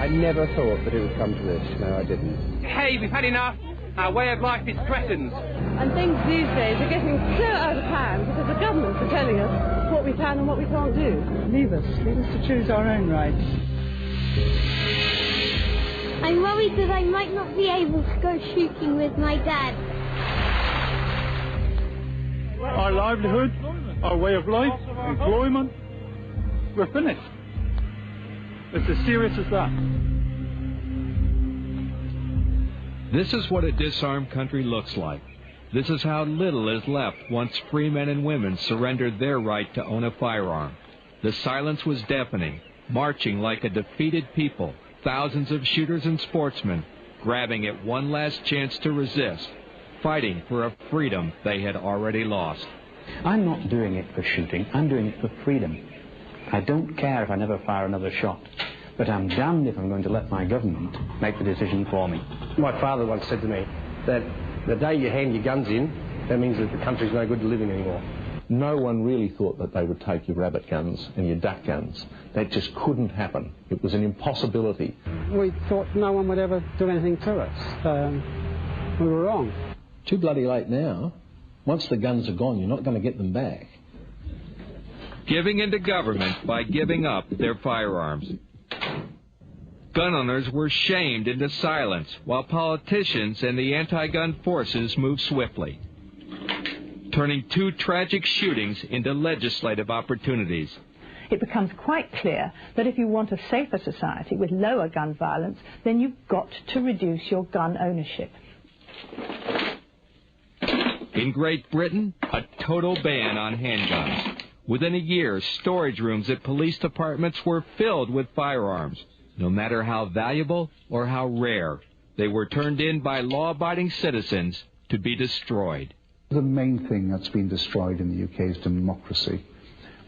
I never thought that it would come to this. No, I didn't. Hey, we've had enough. Our way of life is threatened. And things these days are getting so out of hand because the governments are telling us what we can and what we can't do. Leave us to choose our own rights. I'm worried that I might not be able to go shooting with my dad. Our livelihood, our way of life, employment, we're finished. It's as serious as that. This is what a disarmed country looks like. This is how little is left once free men and women surrendered their right to own a firearm. The silence was deafening, marching like a defeated people, thousands of shooters and sportsmen, grabbing at one last chance to resist, fighting for a freedom they had already lost. I'm not doing it for shooting, I'm doing it for freedom. I don't care if I never fire another shot, but I'm damned if I'm going to let my government make the decision for me. My father once said to me that the day you hand your guns in, that means that the country's no good to live in anymore. No one really thought that they would take your rabbit guns and your duck guns. That just couldn't happen. It was an impossibility. We thought no one would ever do anything to us. We were wrong. Too bloody late now. Once the guns are gone, you're not going to get them back. Giving into government by giving up their firearms. Gun owners were shamed into silence while politicians and the anti-gun forces moved swiftly, turning two tragic shootings into legislative opportunities. It becomes quite clear that if you want a safer society with lower gun violence, then you've got to reduce your gun ownership. In Great Britain, a total ban on handguns. Within a year, storage rooms at police departments were filled with firearms. No matter how valuable or how rare, they were turned in by law-abiding citizens to be destroyed. The main thing that's been destroyed in the UK is democracy.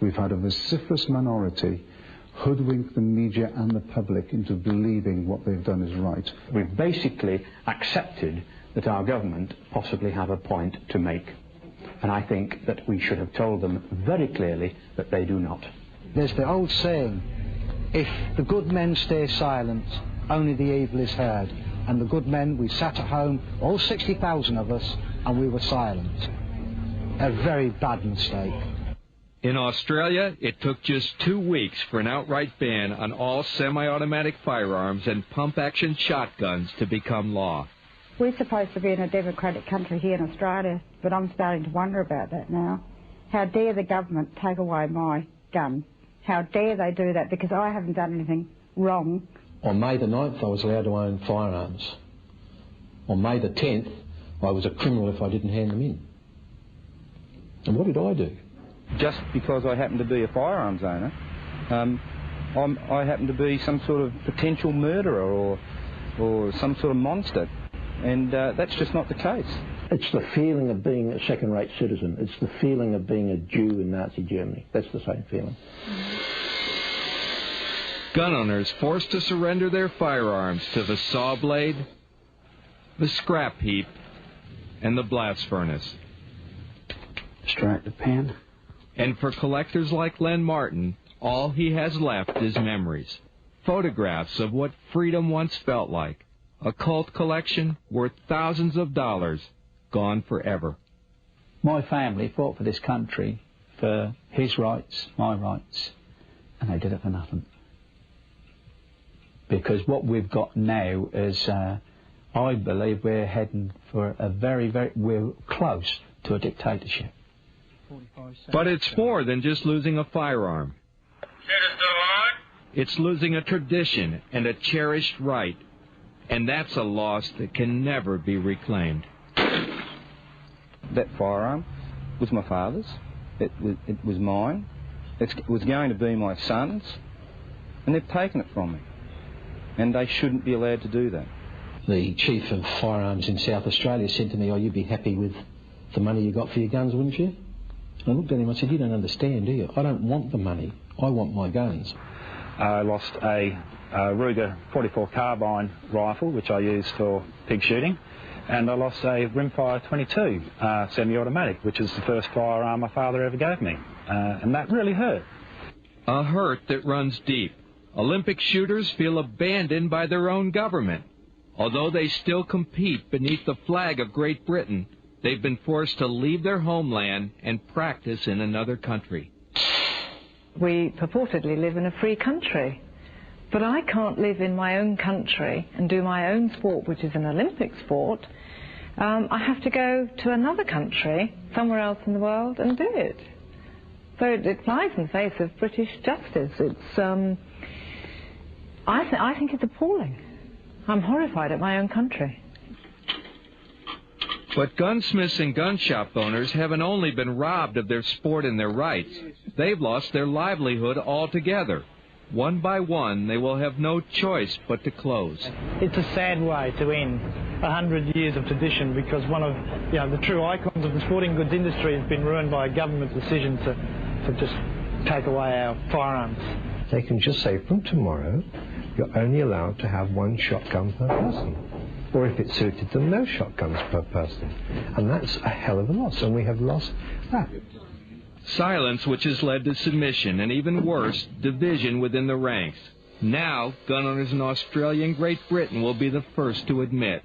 We've had a vociferous minority hoodwink the media and the public into believing what they've done is right. We've basically accepted that our government possibly have a point to make. And I think that we should have told them very clearly that they do not. There's the old saying, if the good men stay silent, only the evil is heard. And the good men, we sat at home, all 60,000 of us, and we were silent. A very bad mistake. In Australia, it took just 2 weeks for an outright ban on all semi-automatic firearms and pump-action shotguns to become law. We're supposed to be in a democratic country here in Australia, but I'm starting to wonder about that now. How dare the government take away my gun? How dare they do that? Because I haven't done anything wrong. On May the 9th, I was allowed to own firearms. On May the 10th, I was a criminal if I didn't hand them in. And what did I do? Just because I happen to be a firearms owner, I happen to be some sort of potential murderer or some sort of monster. And that's just not the case. It's the feeling of being a second-rate citizen. It's the feeling of being a Jew in Nazi Germany. That's the same feeling. Gun owners forced to surrender their firearms to the saw blade, the scrap heap, and the blast furnace. Strike the pen. And for collectors like Len Martin, all he has left is memories. Photographs of what freedom once felt like. A cult collection worth thousands of dollars, gone forever. My family fought for this country, for his rights, my rights, and they did it for nothing. Because what we've got now is, I believe we're heading for we're close to a dictatorship. But it's more than just losing a firearm. It's losing a tradition and a cherished right. And that's a loss that can never be reclaimed. That firearm was my father's. It was mine. It was going to be my son's. And they've taken it from me. And they shouldn't be allowed to do that. The chief of firearms in South Australia said to me, you'd be happy with the money you got for your guns, wouldn't you? And I looked at him and I said, you don't understand, do you? I don't want the money. I want my guns. I lost a Ruger 44 carbine rifle, which I use for pig shooting, and I lost a Rimfire 22 semi-automatic, which is the first firearm my father ever gave me, and that really hurt. A hurt that runs deep, Olympic shooters feel abandoned by their own government. Although they still compete beneath the flag of Great Britain, they've been forced to leave their homeland and practice in another country. We purportedly live in a free country, but I can't live in my own country and do my own sport, which is an Olympic sport. I have to go to another country, somewhere else in the world, and do it. So it flies in the face of British justice. It's, I think it's appalling. I'm horrified at my own country. But gunsmiths and gun shop owners haven't only been robbed of their sport and their rights, they've lost their livelihood altogether. One by one, they will have no choice but to close. It's a sad way to end 100 years of tradition, because one of the true icons of the sporting goods industry has been ruined by a government decision to just take away our firearms. They can just say from tomorrow you're only allowed to have one shotgun per person. Or if it suited them, no shotguns per person. And that's a hell of a loss, and we have lost that. Silence which has led to submission and, even worse, division within the ranks. Now, gun owners in Australia and Great Britain will be the first to admit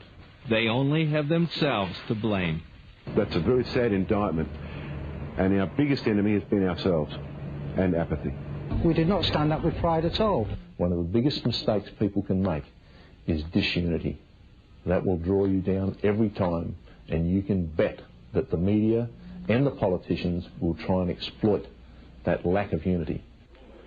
they only have themselves to blame. That's a very sad indictment, and our biggest enemy has been ourselves and apathy. We did not stand up with pride at all. One of the biggest mistakes people can make is disunity. That will draw you down every time, and you can bet that the media and the politicians will try and exploit that lack of unity.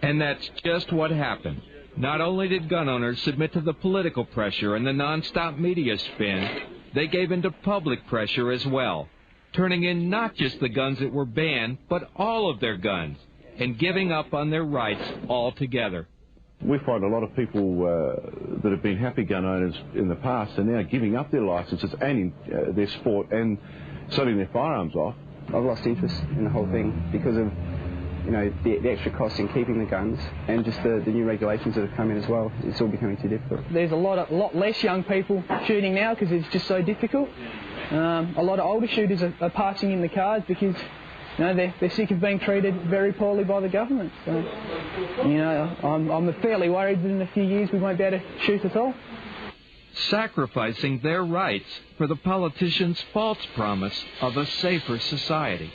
And that's just what happened. Not only did gun owners submit to the political pressure and the non-stop media spin, they gave in to public pressure as well, turning in not just the guns that were banned, but all of their guns, and giving up on their rights altogether. We find a lot of people that have been happy gun owners in the past are now giving up their licences and their sport and selling their firearms off. I've lost interest in the whole thing because of the extra costs in keeping the guns and just the new regulations that have come in as well. It's all becoming too difficult. There's a lot less young people shooting now because it's just so difficult. A lot of older shooters are passing in the cards because they're sick of being treated very poorly by the government. So, I'm fairly worried that in a few years we won't be able to shoot at all. Sacrificing their rights for the politicians' false promise of a safer society.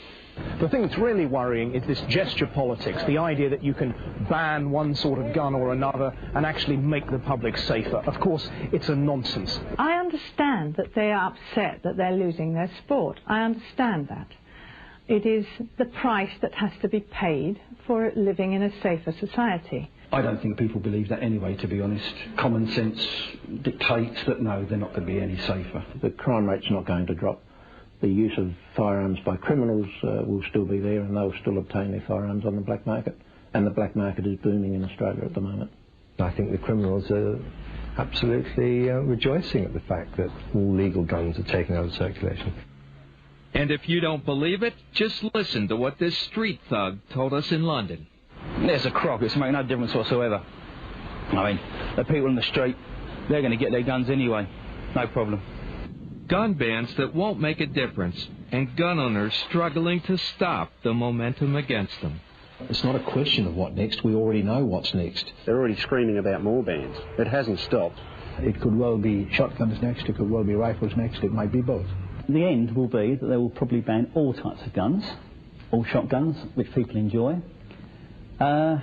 The thing that's really worrying is this gesture politics, the idea that you can ban one sort of gun or another and actually make the public safer. Of course, it's a nonsense. I understand that they are upset that they're losing their sport. I understand that. It is the price that has to be paid for living in a safer society. I don't think people believe that anyway, to be honest. Common sense dictates that no, they're not going to be any safer. The crime rate's not going to drop. The use of firearms by criminals will still be there, and they'll still obtain their firearms on the black market. And the black market is booming in Australia at the moment. I think the criminals are absolutely rejoicing at the fact that all legal guns are taken out of circulation. And if you don't believe it, just listen to what this street thug told us in London. There's a crock. It's making no difference whatsoever. I mean, the people in the street, they're going to get their guns anyway. No problem. Gun bans that won't make a difference, and gun owners struggling to stop the momentum against them. It's not a question of what next. We already know what's next. They're already screaming about more bans. It hasn't stopped. It could well be shotguns next, it could well be rifles next, it might be both. The end will be that they will probably ban all types of guns, all shotguns, which people enjoy, and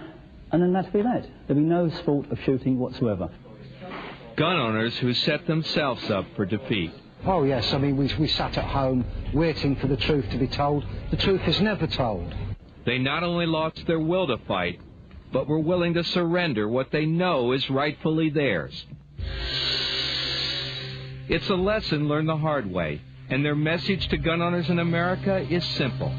then that'll be that. There'll be no sport of shooting whatsoever. Gun owners who set themselves up for defeat. Oh yes, I mean we sat at home waiting for the truth to be told. The truth is never told. They not only lost their will to fight, but were willing to surrender what they know is rightfully theirs. It's a lesson learned the hard way, and their message to gun owners in America is simple.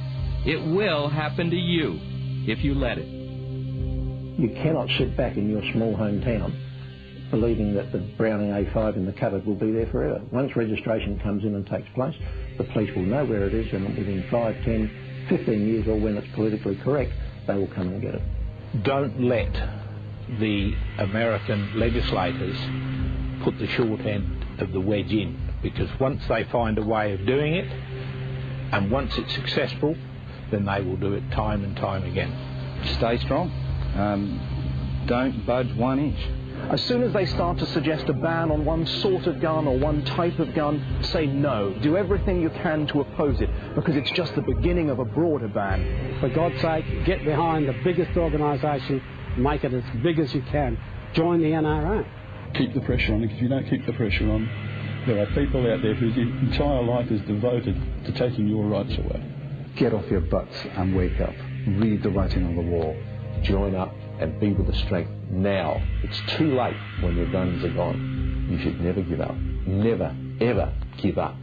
It will happen to you if you let it. You cannot sit back in your small hometown believing that the Browning A5 in the cupboard will be there forever. Once registration comes in and takes place, the police will know where it is, and within 5, 10, 15 years, or when it's politically correct, they will come and get it. Don't let the American legislators put the short end of the wedge in, because once they find a way of doing it, and once it's successful, then they will do it time and time again. Stay strong. don't budge 1 inch. As soon as they start to suggest a ban on one sort of gun or one type of gun, say no. Do everything you can to oppose it, because it's just the beginning of a broader ban. For God's sake, get behind the biggest organisation, make it as big as you can. Join the NRA. Keep the pressure on, because if you don't keep the pressure on, there are people out there whose entire life is devoted to taking your rights away. Get off your butts and wake up. Read the writing on the wall. Join up and be with the strength now. It's too late when your guns are gone. You should never give up. Never, ever give up.